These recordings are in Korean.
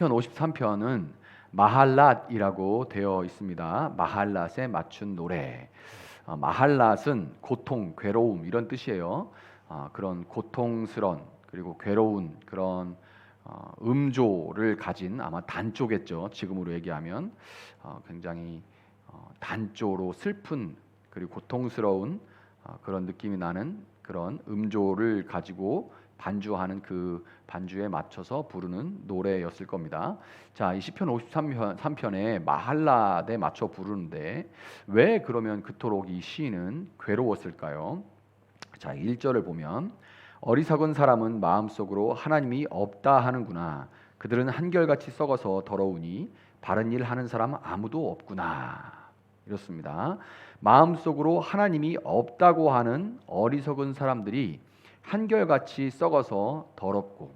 편 53편은 마할랏이라고 되어 있습니다. 마할랏에 맞춘 노래. 마할랏은 고통, 괴로움 이런 뜻이에요. 그런 고통스런 그리고 괴로운 그런 음조를 가진 아마 단조겠죠. 지금으로 얘기하면 굉장히 단조로 슬픈 그리고 고통스러운 그런 느낌이 나는 그런 음조를 가지고 반주하는 그 반주에 맞춰서 부르는 노래였을 겁니다. 자, 이 시편 53편에 마할랏에 맞춰 부르는데 왜 그러면 그토록 이 시인은 괴로웠을까요? 자, 1절을 보면 어리석은 사람은 마음속으로 하나님이 없다 하는구나. 그들은 한결같이 썩어서 더러우니 바른 일 하는 사람 아무도 없구나. 이렇습니다. 마음속으로 하나님이 없다고 하는 어리석은 사람들이 한결같이 썩어서 더럽고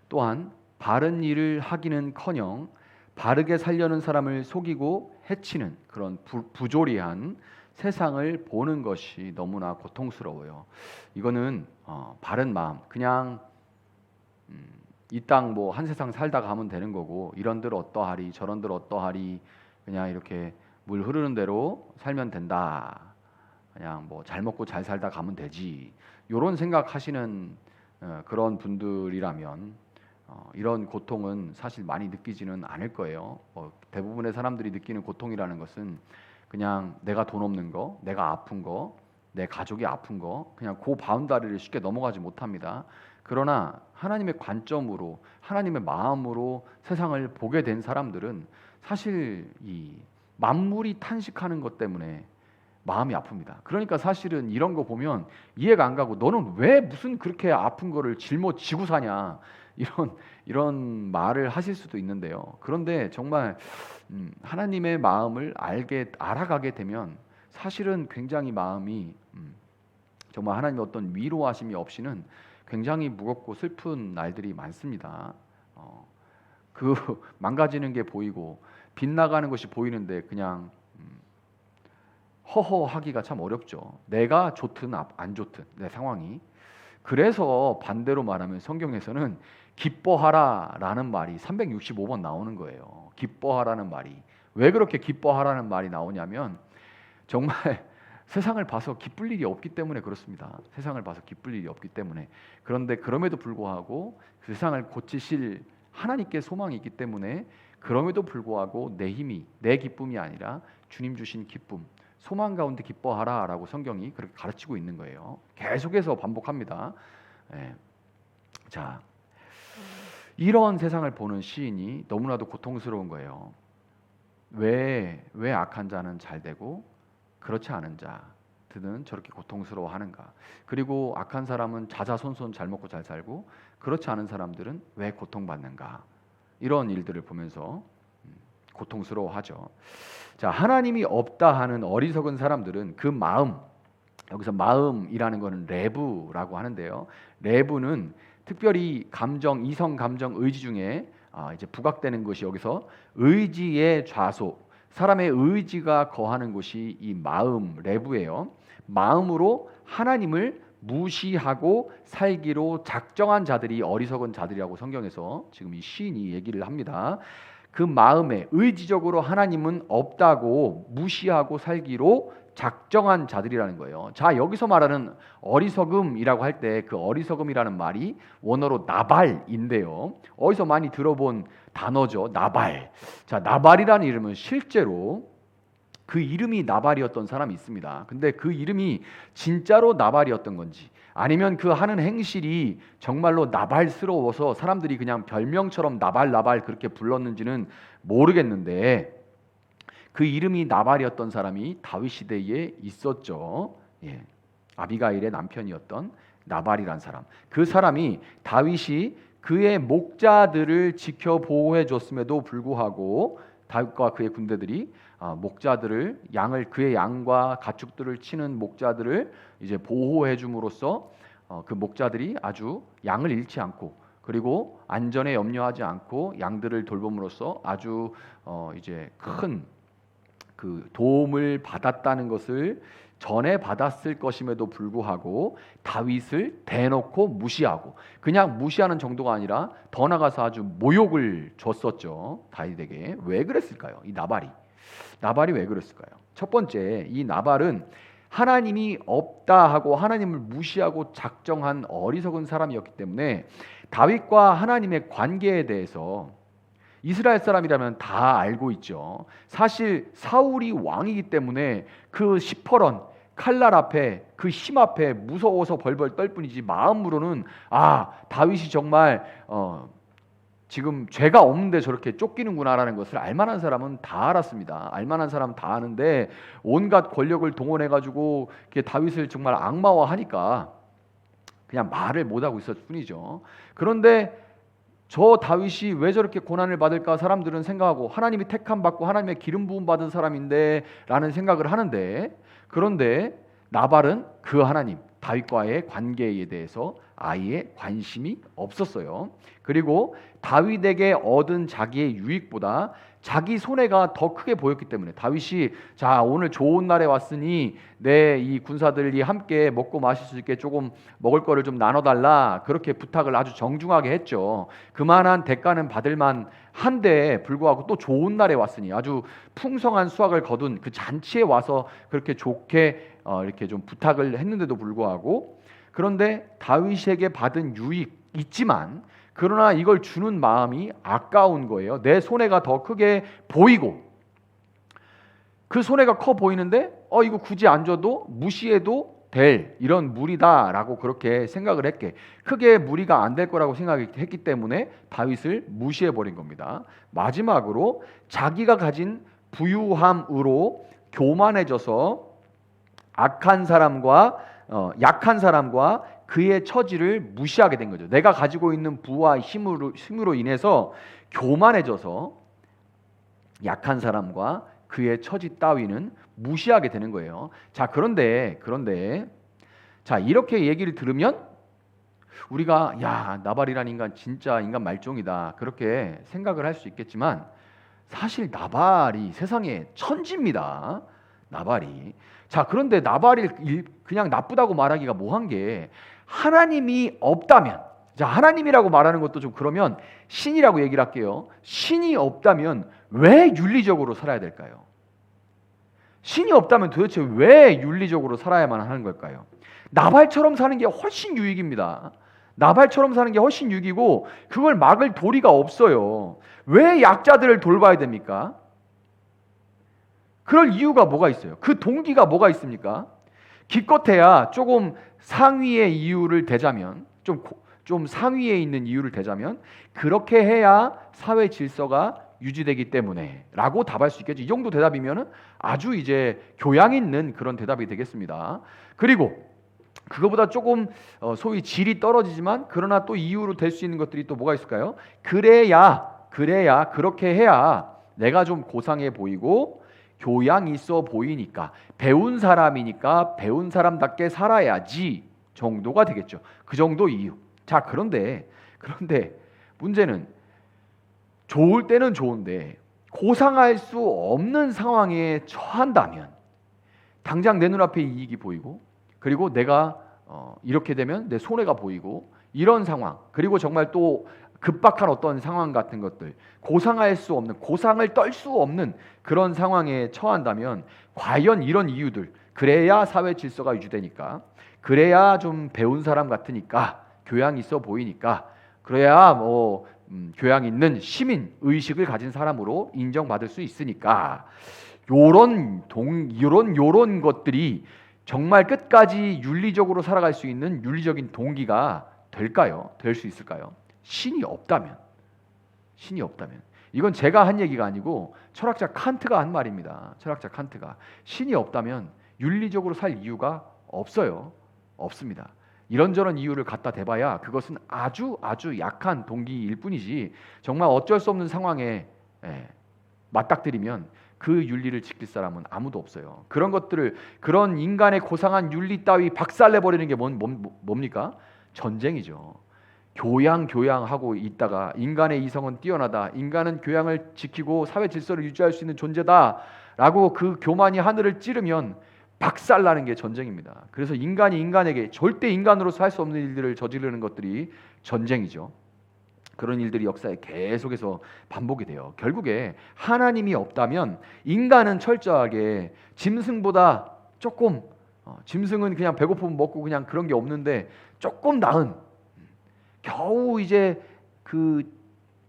또한 바른 일을 하기는커녕 바르게 살려는 사람을 속이고 해치는 그런 부조리한 세상을 보는 것이 너무나 고통스러워요. 이거는 바른 마음, 그냥 이 땅 뭐 한 세상 살다 가면 되는 거고 이런들 어떠하리 저런들 어떠하리 그냥 이렇게 물 흐르는 대로 살면 된다. 그냥 뭐 잘 먹고 잘 살다 가면 되지. 이런 생각하시는 그런 분들이라면 이런 고통은 사실 많이 느끼지는 않을 거예요. 대부분의 사람들이 느끼는 고통이라는 것은 그냥 내가 돈 없는 거, 내가 아픈 거, 내 가족이 아픈 거, 그냥 그 바운다리를 쉽게 넘어가지 못합니다. 그러나 하나님의 관점으로, 하나님의 마음으로 세상을 보게 된 사람들은 사실 이 만물이 탄식하는 것 때문에 마음이 아픕니다. 그러니까 사실은 이런 거 보면 이해가 안 가고 너는 왜 무슨 그렇게 아픈 거를 짊어지고 사냐 이런 말을 하실 수도 있는데요. 그런데 정말 하나님의 마음을 알아가게 되면 사실은 굉장히 마음이 정말 하나님의 어떤 위로하심이 없이는 굉장히 무겁고 슬픈 날들이 많습니다. 그 망가지는 게 보이고 빗나가는 것이 보이는데 그냥 허허하기가 참 어렵죠. 내가 좋든 안 좋든 내 상황이. 그래서 반대로 말하면 성경에서는 기뻐하라라는 말이 365번 나오는 거예요. 기뻐하라는 말이. 왜 그렇게 기뻐하라는 말이 나오냐면 정말 세상을 봐서 기쁠 일이 없기 때문에 그렇습니다. 세상을 봐서 기쁠 일이 없기 때문에. 그런데 그럼에도 불구하고 그 세상을 고치실 하나님께 소망이 있기 때문에 그럼에도 불구하고 내 힘이 내 기쁨이 아니라 주님 주신 기쁨 소망 가운데 기뻐하라라고 성경이 그렇게 가르치고 있는 거예요. 계속해서 반복합니다. 예. 자, 이런 세상을 보는 시인이 너무나도 고통스러운 거예요. 왜 악한 자는 잘 되고 그렇지 않은 자들은 저렇게 고통스러워하는가? 그리고 악한 사람은 자자손손 잘 먹고 잘 살고 그렇지 않은 사람들은 왜 고통받는가? 이런 일들을 보면서 고통스러워하죠. 자, 하나님이 없다 하는 어리석은 사람들은 그 마음, 여기서 마음이라는 것은 레부라고 하는데요. 레부는 특별히 감정, 이성 감정, 의지 중에 이제 부각되는 것이 여기서 의지의 좌소, 사람의 의지가 거하는 곳이 이 마음, 레부예요. 마음으로 하나님을 무시하고 살기로 작정한 자들이 어리석은 자들이라고 성경에서 지금 이 시인이 얘기를 합니다. 그 마음에 의지적으로 하나님은 없다고 무시하고 살기로 작정한 자들이라는 거예요. 자, 여기서 말하는 어리석음이라고 할 때 그 어리석음이라는 말이 원어로 나발인데요. 어디서 많이 들어본 단어죠. 나발. 자, 나발이라는 이름은 실제로 그 이름이 나발이었던 사람이 있습니다. 근데 그 이름이 진짜로 나발이었던 건지 아니면 그 하는 행실이 정말로 나발스러워서 사람들이 그냥 별명처럼 나발 그렇게 불렀는지는 모르겠는데 그 이름이 나발이었던 사람이 다윗 시대에 있었죠. 예. 아비가일의 남편이었던 나발이란 사람. 그 사람이 다윗이 그의 목자들을 지켜 보호해 줬음에도 불구하고 다윗과 그의 군대들이 목자들을 그의 양과 가축들을 치는 목자들을 이제 보호해 줌으로써 그 목자들이 아주 양을 잃지 않고 그리고 안전에 염려하지 않고 양들을 돌봄으로써 아주 이제 큰 그 도움을 받았다는 것을 전에 받았을 것임에도 불구하고 다윗을 대놓고 무시하고, 그냥 무시하는 정도가 아니라 더 나가서 아주 모욕을 줬었죠. 다윗에게. 왜 그랬을까요? 이 나발이 왜 그랬을까요? 첫 번째, 이 나발은 하나님이 없다 하고 하나님을 무시하고 작정한 어리석은 사람이었기 때문에 다윗과 하나님의 관계에 대해서 이스라엘 사람이라면 다 알고 있죠. 사실 사울이 왕이기 때문에 그 시퍼런 칼날 앞에, 그 힘 앞에 무서워서 벌벌 떨 뿐이지, 마음으로는 다윗이 정말 지금 죄가 없는데 저렇게 쫓기는구나라는 것을 알만한 사람은 다 알았습니다. 알만한 사람 다 아는데 온갖 권력을 동원해가지고 다윗을 정말 악마화하니까 그냥 말을 못하고 있었을 뿐이죠. 그런데 저 다윗이 왜 저렇게 고난을 받을까 사람들은 생각하고, 하나님이 택함 받고 하나님의 기름 부음 받은 사람인데 라는 생각을 하는데, 그런데 나발은 그 하나님 다윗과의 관계에 대해서 아예 관심이 없었어요. 그리고 다윗에게 얻은 자기의 유익보다 자기 손해가 더 크게 보였기 때문에 다윗이 자, 오늘 좋은 날에 왔으니 내 이 군사들이 함께 먹고 마실 수 있게 조금 먹을 거를 좀 나눠달라, 그렇게 부탁을 아주 정중하게 했죠. 그만한 대가는 받을만 한데 불구하고 또 좋은 날에 왔으니, 아주 풍성한 수확을 거둔 그 잔치에 와서 그렇게 좋게 이렇게 좀 부탁을 했는데도 불구하고, 그런데 다윗에게 받은 유익 있지만 그러나 이걸 주는 마음이 아까운 거예요. 내 손해가 더 크게 보이고, 그 손해가 커 보이는데 이거 굳이 안 줘도 무시해도 될 이런 무리다라고 그렇게 생각을 했게, 크게 무리가 안 될 거라고 생각했기 때문에 다윗을 무시해 버린 겁니다. 마지막으로 자기가 가진 부유함으로 교만해져서 약한 사람과 그의 처지를 무시하게 된 거죠. 내가 가지고 있는 부와 힘으로 인해서 교만해져서 약한 사람과 그의 처지 따위는 무시하게 되는 거예요. 자, 그런데 자, 이렇게 얘기를 들으면 우리가 나발이라는 인간 진짜 인간 말종이다, 그렇게 생각을 할 수 있겠지만, 사실 나발이 세상에 천지입니다. 나발이. 자, 그런데 나발이 그냥 나쁘다고 말하기가 뭐한 게, 하나님이 없다면, 자, 하나님이라고 말하는 것도 좀 그러면 신이라고 얘기를 할게요. 신이 없다면 왜 윤리적으로 살아야 될까요? 신이 없다면 도대체 왜 윤리적으로 살아야만 하는 걸까요? 나발처럼 사는 게 훨씬 유익입니다. 나발처럼 사는 게 훨씬 유익이고 그걸 막을 도리가 없어요. 왜 약자들을 돌봐야 됩니까? 그럴 이유가 뭐가 있어요? 그 동기가 뭐가 있습니까? 기껏해야 조금 상위의 이유를 대자면, 좀 상위에 있는 이유를 대자면, 그렇게 해야 사회 질서가 유지되기 때문에 라고 답할 수 있겠죠. 이 정도 대답이면 아주 이제 교양 있는 그런 대답이 되겠습니다. 그리고 그거보다 조금 소위 질이 떨어지지만 그러나 또 이유로 될 수 있는 것들이 또 뭐가 있을까요? 그래야 그렇게 해야 내가 좀 고상해 보이고 교양 있어 보이니까, 배운 사람이니까 배운 사람답게 살아야지 정도가 되겠죠. 그 정도 이유. 자, 그런데 문제는 좋을 때는 좋은데 고상할 수 없는 상황에 처한다면, 당장 내 눈앞에 이익이 보이고, 그리고 내가 이렇게 되면 내 손해가 보이고, 이런 상황, 그리고 정말 또 급박한 어떤 상황 같은 것들, 고상할 수 없는, 고상을 떨 수 없는 그런 상황에 처한다면, 과연 이런 이유들, 그래야 사회 질서가 유지되니까, 그래야 좀 배운 사람 같으니까, 교양 있어 보이니까, 그래야 교양 있는 시민 의식을 가진 사람으로 인정받을 수 있으니까, 요런 것들이 정말 끝까지 윤리적으로 살아갈 수 있는 윤리적인 동기가 될까요? 될 수 있을까요? 신이 없다면. 이건 제가 한 얘기가 아니고 철학자 칸트가 한 말입니다. 철학자 칸트가. 신이 없다면 윤리적으로 살 이유가 없습니다. 이런저런 이유를 갖다 대봐야 그것은 아주 약한 동기일 뿐이지, 정말 어쩔 수 없는 상황에 맞닥뜨리면 그 윤리를 지킬 사람은 아무도 없어요. 그런 것들을, 그런 인간의 고상한 윤리 따위 박살내버리는 게 뭡니까? 전쟁이죠. 교양하고 있다가 인간의 이성은 뛰어나다, 인간은 교양을 지키고 사회 질서를 유지할 수 있는 존재다라고 그 교만이 하늘을 찌르면 박살나는 게 전쟁입니다. 그래서 인간이 인간에게 절대 인간으로서 할 수 없는 일들을 저지르는 것들이 전쟁이죠. 그런 일들이 역사에 계속해서 반복이 돼요. 결국에 하나님이 없다면 인간은 철저하게 짐승보다 조금, 짐승은 그냥 배고프면 먹고 그냥 그런 게 없는데 조금 나은, 겨우 이제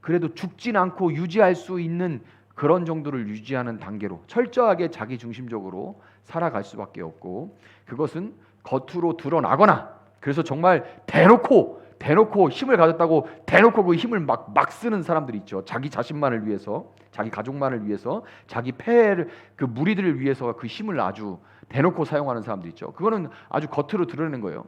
그래도 죽진 않고 유지할 수 있는 그런 정도를 유지하는 단계로 철저하게 자기 중심적으로 살아갈 수밖에 없고, 그것은 겉으로 드러나거나, 그래서 정말 대놓고 힘을 가졌다고 대놓고 그 힘을 막 쓰는 사람들이 있죠. 자기 자신만을 위해서, 자기 가족만을 위해서, 자기 폐해를, 그 무리들을 위해서 그 힘을 아주 대놓고 사용하는 사람들 있죠. 그거는 아주 겉으로 드러내는 거예요.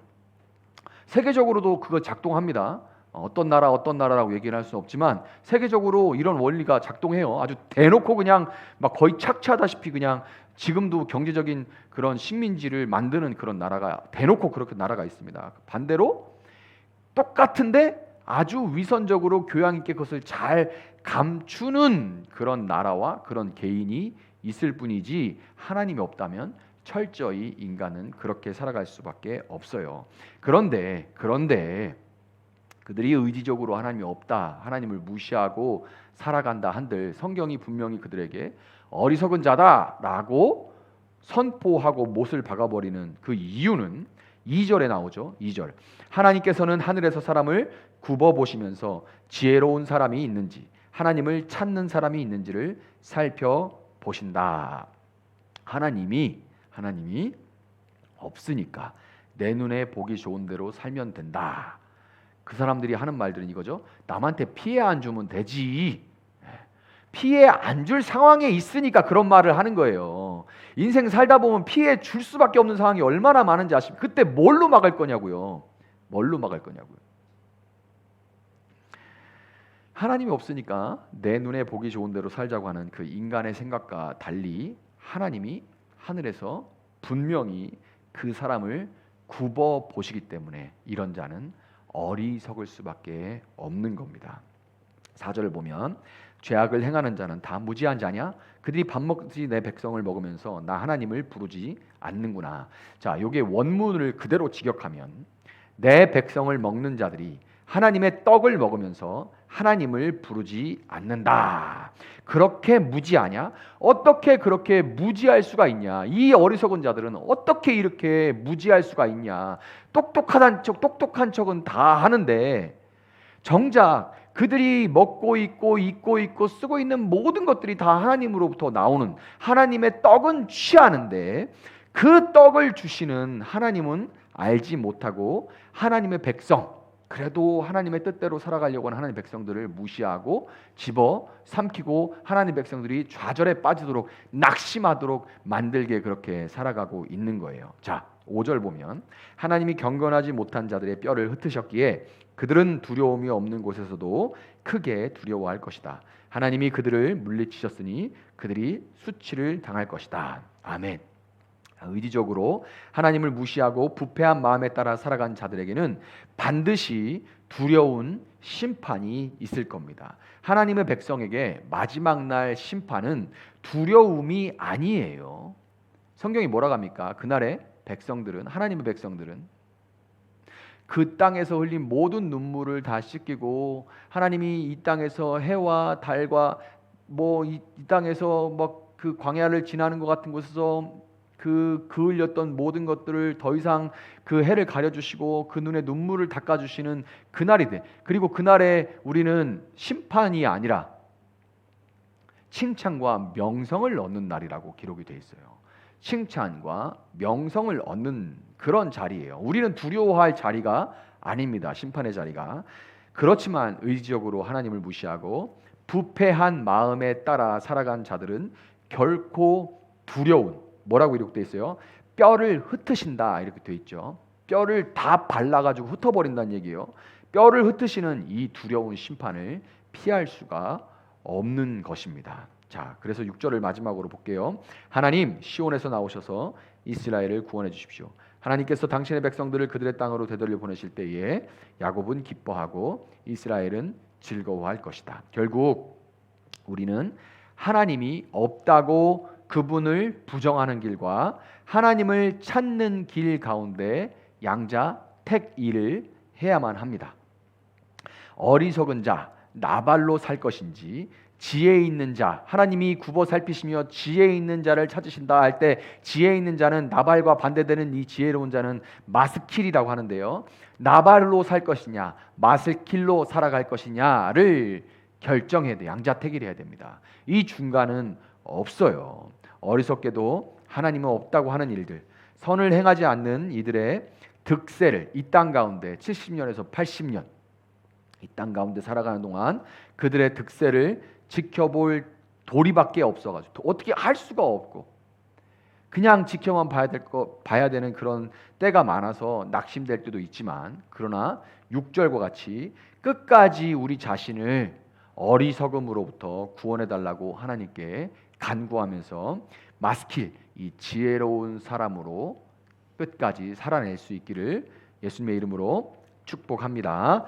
세계적으로도 그거 작동합니다. 어떤 나라라고 얘기는 할 수 없지만 세계적으로 이런 원리가 작동해요. 아주 대놓고 그냥 막 거의 착취하다시피 그냥 지금도 경제적인 그런 식민지를 만드는 그런 나라가 대놓고 그렇게 나라가 있습니다. 반대로 똑같은데 아주 위선적으로 교양 있게 그것을 잘 감추는 그런 나라와 그런 개인이 있을 뿐이지, 하나님이 없다면 철저히 인간은 그렇게 살아갈 수밖에 없어요. 그런데 그들이 의지적으로 하나님이 없다, 하나님을 무시하고 살아간다 한들 성경이 분명히 그들에게 어리석은 자다라고 선포하고 못을 박아버리는 그 이유는 2절에 나오죠. 2절. 하나님께서는 하늘에서 사람을 굽어보시면서 지혜로운 사람이 있는지, 하나님을 찾는 사람이 있는지를 살펴보신다. 하나님이 없으니까 내 눈에 보기 좋은 대로 살면 된다. 그 사람들이 하는 말들은 이거죠. 남한테 피해 안 주면 되지. 피해 안 줄 상황에 있으니까 그런 말을 하는 거예요. 인생 살다 보면 피해 줄 수밖에 없는 상황이 얼마나 많은지 아십니까? 그때 뭘로 막을 거냐고요. 하나님이 없으니까 내 눈에 보기 좋은 대로 살자고 하는 그 인간의 생각과 달리 하나님이 하늘에서 분명히 그 사람을 굽어 보시기 때문에 이런 자는 어리석을 수밖에 없는 겁니다. 4절을 보면 죄악을 행하는 자는 다 무지한 자냐? 그들이 밥 먹지 내 백성을 먹으면서 나 하나님을 부르지 않는구나. 자, 요게 원문을 그대로 직역하면 내 백성을 먹는 자들이 하나님의 떡을 먹으면서 하나님을 부르지 않는다. 그렇게 무지하냐? 어떻게 그렇게 무지할 수가 있냐? 이 어리석은 자들은 어떻게 이렇게 무지할 수가 있냐? 똑똑한 척은 다 하는데 정작 그들이 먹고 있고 입고 있고 쓰고 있는 모든 것들이 다 하나님으로부터 나오는 하나님의 떡은 취하는데 그 떡을 주시는 하나님은 알지 못하고 하나님의 백성, 그래도 하나님의 뜻대로 살아가려고 하는 하나님의 백성들을 무시하고 집어 삼키고 하나님의 백성들이 좌절에 빠지도록 낙심하도록 만들게 그렇게 살아가고 있는 거예요. 자, 5절 보면 하나님이 경건하지 못한 자들의 뼈를 흩으셨기에 그들은 두려움이 없는 곳에서도 크게 두려워할 것이다. 하나님이 그들을 물리치셨으니 그들이 수치를 당할 것이다. 아멘. 의지적으로 하나님을 무시하고 부패한 마음에 따라 살아간 자들에게는 반드시 두려운 심판이 있을 겁니다. 하나님의 백성에게 마지막 날 심판은 두려움이 아니에요. 성경이 뭐라고 합니까? 그날의 백성들은, 하나님의 백성들은 그 땅에서 흘린 모든 눈물을 다 씻기고 하나님이 이 땅에서 해와 달과 이 땅에서 막 그 광야를 지나는 것 같은 곳에서 그 흘렸던 모든 것들을 더 이상 그 해를 가려주시고 그 눈에 눈물을 닦아주시는 그날이 돼. 그리고 그날에 우리는 심판이 아니라 칭찬과 명성을 얻는 날이라고 기록이 돼 있어요. 칭찬과 명성을 얻는 그런 자리예요. 우리는 두려워할 자리가 아닙니다. 심판의 자리가. 그렇지만 의지적으로 하나님을 무시하고 부패한 마음에 따라 살아간 자들은 결코 두려운, 뭐라고 기록되어 있어요? 뼈를 흩으신다 이렇게 되어 있죠. 뼈를 다 발라가지고 흩어버린다는 얘기예요. 뼈를 흩으시는 이 두려운 심판을 피할 수가 없는 것입니다. 자, 그래서 6절을 마지막으로 볼게요. 하나님 시온에서 나오셔서 이스라엘을 구원해 주십시오. 하나님께서 당신의 백성들을 그들의 땅으로 되돌려 보내실 때에 야곱은 기뻐하고 이스라엘은 즐거워할 것이다. 결국 우리는 하나님이 없다고 그분을 부정하는 길과 하나님을 찾는 길 가운데 양자택일을 해야만 합니다. 어리석은 자 나발로 살 것인지 지혜 있는 자 하나님이 굽어 살피시며 지혜 있는 자를 찾으신다 할 때 지혜 있는 자는 나발과 반대되는 이 지혜로운 자는 마스킬이라고 하는데요. 나발로 살 것이냐 마스킬로 살아갈 것이냐를 결정해야 돼. 양자택일해야 됩니다. 이 중간은 없어요. 어리석게도 하나님은 없다고 하는 일들, 선을 행하지 않는 이들의 득세를 이 땅 가운데 70년에서 80년 이 땅 가운데 살아가는 동안 그들의 득세를 지켜볼 도리밖에 없어가지고 어떻게 할 수가 없고 그냥 지켜만 봐야 되는 그런 때가 많아서 낙심될 때도 있지만 그러나 6절과 같이 끝까지 우리 자신을 어리석음으로부터 구원해 달라고 하나님께 간구하면서 마스킬 이 지혜로운 사람으로 끝까지 살아낼 수 있기를 예수님의 이름으로 축복합니다.